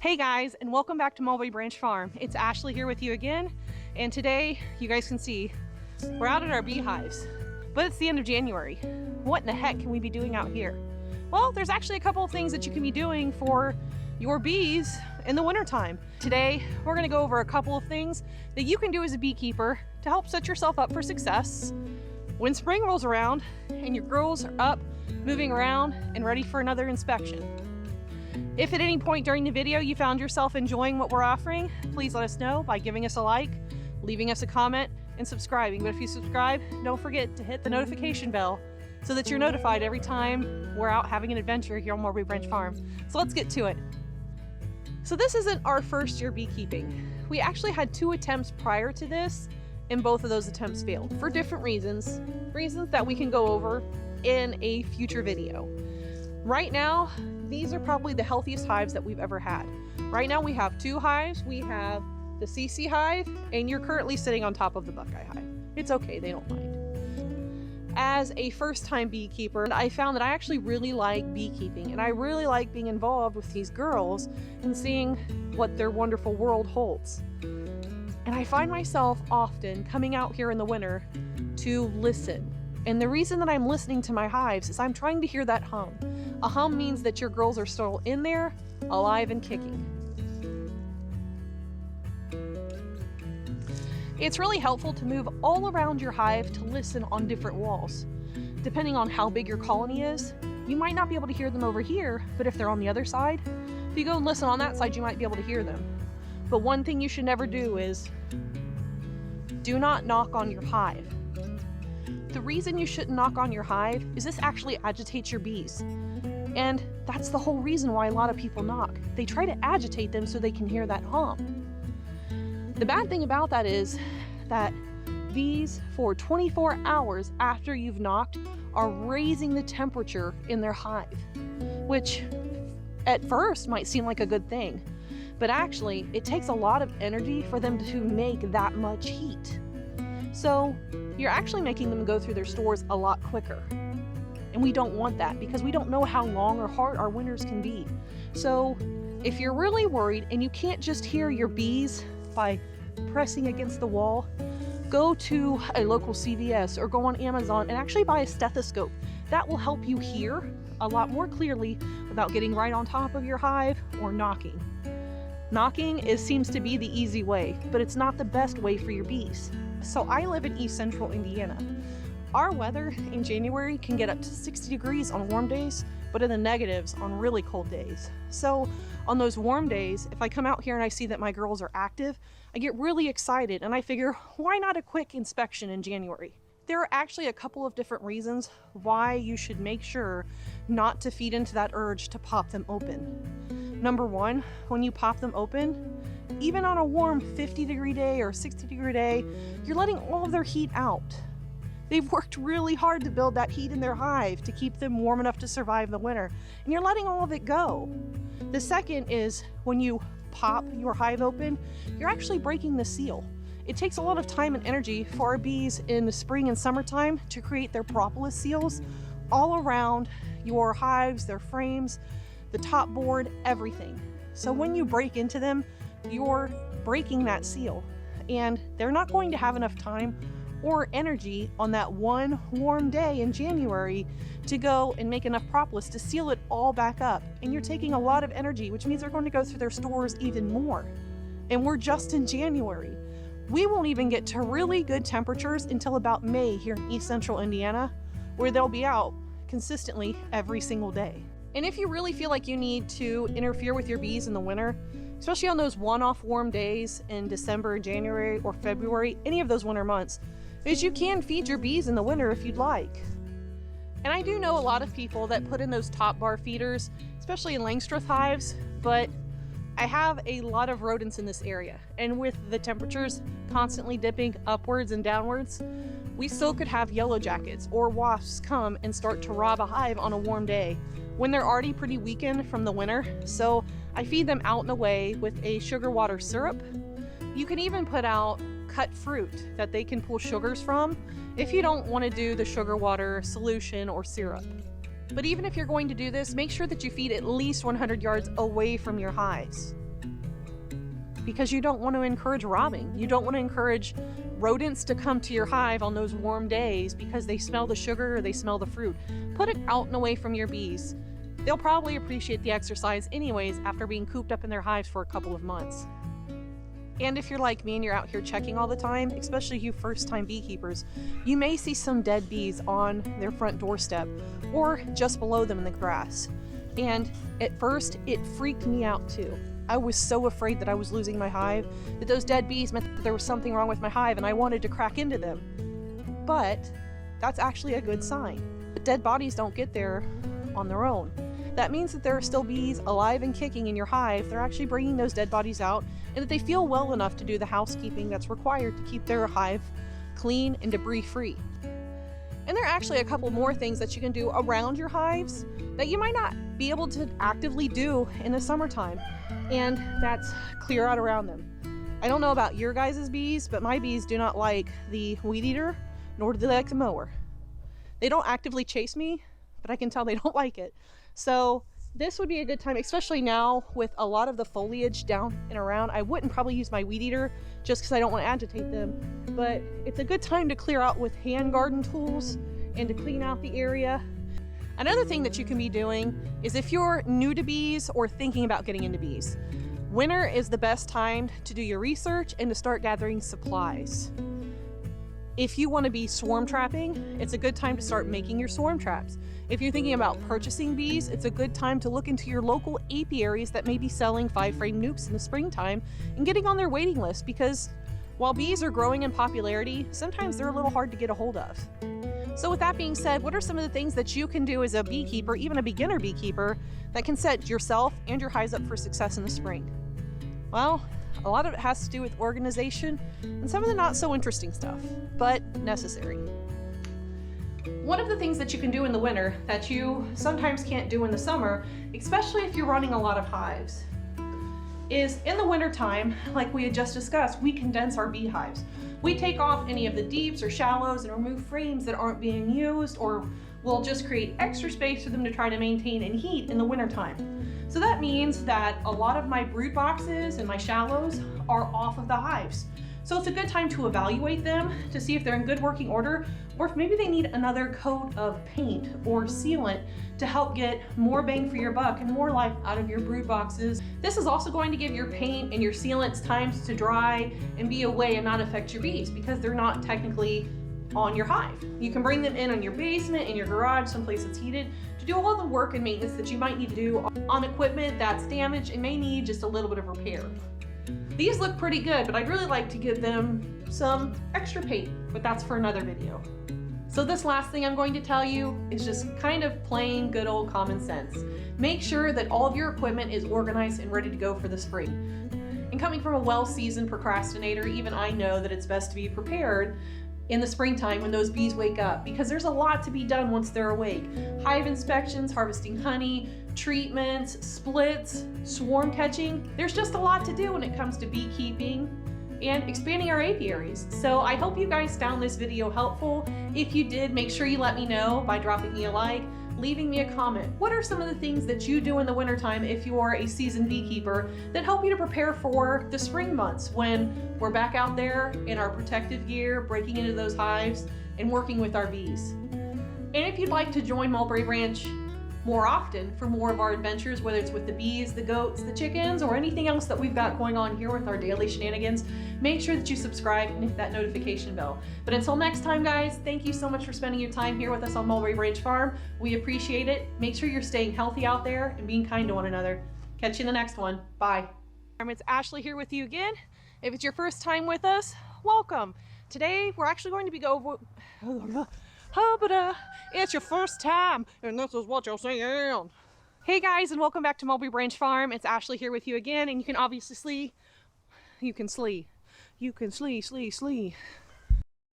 Hey guys, and welcome back to Mulberry Branch Farm. It's Ashley here with you again, and today you guys can see we're out at our beehives, but it's the end of January. What in the heck can we be doing out here? Well, there's actually a couple of things that you can be doing for your bees in the wintertime. Today, we're going to go over a couple of things that you can do as a beekeeper to help set yourself up for success when spring rolls around and your girls are up, moving around, and ready for another inspection. If at any point during the video you found yourself enjoying what we're offering, please let us know by giving us a like, leaving us a comment, and subscribing. But if you subscribe, don't forget to hit the notification bell so that you're notified every time we're out having an adventure here on Mulberry Branch Farm. So let's get to it. So this isn't our first year beekeeping. We actually had 2 attempts prior to this, and both of those attempts failed for different reasons that we can go over in a future video. Right now, these are probably the healthiest hives that we've ever had. Right now we have 2 hives. We have the CC hive, and you're currently sitting on top of the Buckeye hive. It's okay, they don't mind. As a first-time beekeeper, I found that I actually really like beekeeping, and I really like being involved with these girls and seeing what their wonderful world holds. And I find myself often coming out here in the winter to listen. And the reason that I'm listening to my hives is I'm trying to hear that hum. A hum means that your girls are still in there, alive and kicking. It's really helpful to move all around your hive to listen on different walls. Depending on how big your colony is, you might not be able to hear them over here, but if they're on the other side, if you go and listen on that side, you might be able to hear them. But one thing you should never do is do not knock on your hive. The reason you shouldn't knock on your hive is this actually agitates your bees. And that's the whole reason why a lot of people knock. They try to agitate them so they can hear that hum. The bad thing about that is that bees, for 24 hours after you've knocked, are raising the temperature in their hive, which at first might seem like a good thing, but actually it takes a lot of energy for them to make that much heat. So you're actually making them go through their stores a lot quicker. And we don't want that because we don't know how long or hard our winters can be. So if you're really worried and you can't just hear your bees by pressing against the wall, go to a local CVS or go on Amazon and actually buy a stethoscope. That will help you hear a lot more clearly without getting right on top of your hive or knocking. Knocking seems to be the easy way, but it's not the best way for your bees. So I live in East Central Indiana. Our weather in January can get up to 60 degrees on warm days, but in the negatives on really cold days. So on those warm days, if I come out here and I see that my girls are active, I get really excited and I figure, why not a quick inspection in January? There are actually a couple of different reasons why you should make sure not to feed into that urge to pop them open. Number one, when you pop them open, even on a warm 50-degree day or 60-degree day, you're letting all of their heat out. They've worked really hard to build that heat in their hive to keep them warm enough to survive the winter, and you're letting all of it go. The second is when you pop your hive open, you're actually breaking the seal. It takes a lot of time and energy for our bees in the spring and summertime to create their propolis seals all around your hives, their frames, the top board, everything. So when you break into them, you're breaking that seal, and they're not going to have enough time or energy on that one warm day in January to go and make enough propolis to seal it all back up. And you're taking a lot of energy, which means they're going to go through their stores even more. And we're just in January. We won't even get to really good temperatures until about May here in East Central Indiana, where they'll be out consistently every single day. And if you really feel like you need to interfere with your bees in the winter, especially on those one-off warm days in December, January, or February, any of those winter months, is you can feed your bees in the winter if you'd like. And I do know a lot of people that put in those top bar feeders, especially in Langstroth hives, but I have a lot of rodents in this area, and with the temperatures constantly dipping upwards and downwards, we still could have yellow jackets or wasps come and start to rob a hive on a warm day when they're already pretty weakened from the winter. So I feed them out and away with a sugar water syrup. You can even put out cut fruit that they can pull sugars from if you don't want to do the sugar water solution or syrup. But even if you're going to do this, make sure that you feed at least 100 yards away from your hives. because you don't want to encourage robbing. You don't want to encourage rodents to come to your hive on those warm days because they smell the sugar or they smell the fruit. Put it out and away from your bees. They'll probably appreciate the exercise anyways after being cooped up in their hives for a couple of months. And if you're like me and you're out here checking all the time, especially you first-time beekeepers, you may see some dead bees on their front doorstep or just below them in the grass. And at first, it freaked me out too. I was so afraid that I was losing my hive, that those dead bees meant that there was something wrong with my hive and I wanted to crack into them. But that's actually a good sign. Dead bodies don't get there on their own. That means that there are still bees alive and kicking in your hive. They're actually bringing those dead bodies out, and that they feel well enough to do the housekeeping that's required to keep their hive clean and debris free. And there are actually a couple more things that you can do around your hives that you might not be able to actively do in the summertime, and that's clear out around them. I don't know about your guys' bees, but my bees do not like the weed eater, nor do they like the mower. They don't actively chase me, but I can tell they don't like it. So this would be a good time, especially now with a lot of the foliage down and around. I wouldn't probably use my weed eater just because I don't want to agitate them, but it's a good time to clear out with hand garden tools and to clean out the area. Another thing that you can be doing is if you're new to bees or thinking about getting into bees, winter is the best time to do your research and to start gathering supplies. If you want to be swarm trapping, it's a good time to start making your swarm traps. If you're thinking about purchasing bees, it's a good time to look into your local apiaries that may be selling 5-frame nukes in the springtime and getting on their waiting list, because while bees are growing in popularity, sometimes they're a little hard to get a hold of. So with that being said, what are some of the things that you can do as a beekeeper, even a beginner beekeeper, that can set yourself and your hives up for success in the spring? Well, a lot of it has to do with organization and some of the not so interesting stuff, but necessary. One of the things that you can do in the winter that you sometimes can't do in the summer, especially if you're running a lot of hives, is in the winter time, like we had just discussed, we condense our beehives. We take off any of the deeps or shallows and remove frames that aren't being used, or we'll just create extra space for them to try to maintain and heat in the winter time. So that means that a lot of my brood boxes and my shallows are off of the hives. So it's a good time to evaluate them to see if they're in good working order, or if maybe they need another coat of paint or sealant to help get more bang for your buck and more life out of your brood boxes. This is also going to give your paint and your sealants times to dry and be away and not affect your bees, because they're not technically on your hive. You can bring them in on your basement, in your garage, someplace that's heated, to do all the work and maintenance that you might need to do on equipment that's damaged and may need just a little bit of repair. These look pretty good, but I'd really like to give them some extra paint, but that's for another video. So this last thing I'm going to tell you is just kind of plain good old common sense. Make sure that all of your equipment is organized and ready to go for the spring. And coming from a well-seasoned procrastinator, even I know that it's best to be prepared in the springtime when those bees wake up, because there's a lot to be done once they're awake. Hive inspections, harvesting honey, treatments, splits, swarm catching. There's just a lot to do when it comes to beekeeping and expanding our apiaries. So I hope you guys found this video helpful. If you did, make sure you let me know by dropping me a like, leaving me a comment. What are some of the things that you do in the wintertime if you are a seasoned beekeeper that help you to prepare for the spring months when we're back out there in our protective gear, breaking into those hives and working with our bees? And if you'd like to join Mulberry Branch more often for more of our adventures, whether it's with the bees, the goats, the chickens, or anything else that we've got going on here with our daily shenanigans, make sure that you subscribe and hit that notification bell. But until next time, guys, thank you so much for spending your time here with us on Mulberry Branch Farm. We appreciate it. Make sure you're staying healthy out there and being kind to one another. Catch you in the next one. Bye. It's Ashley here with you again. If it's your first time with us, welcome. Today, we're actually going to be it's your first time, and this is what you're saying. Hey guys, and welcome back to Mulberry Branch Farm. It's Ashley here with you again, and you can obviously slee.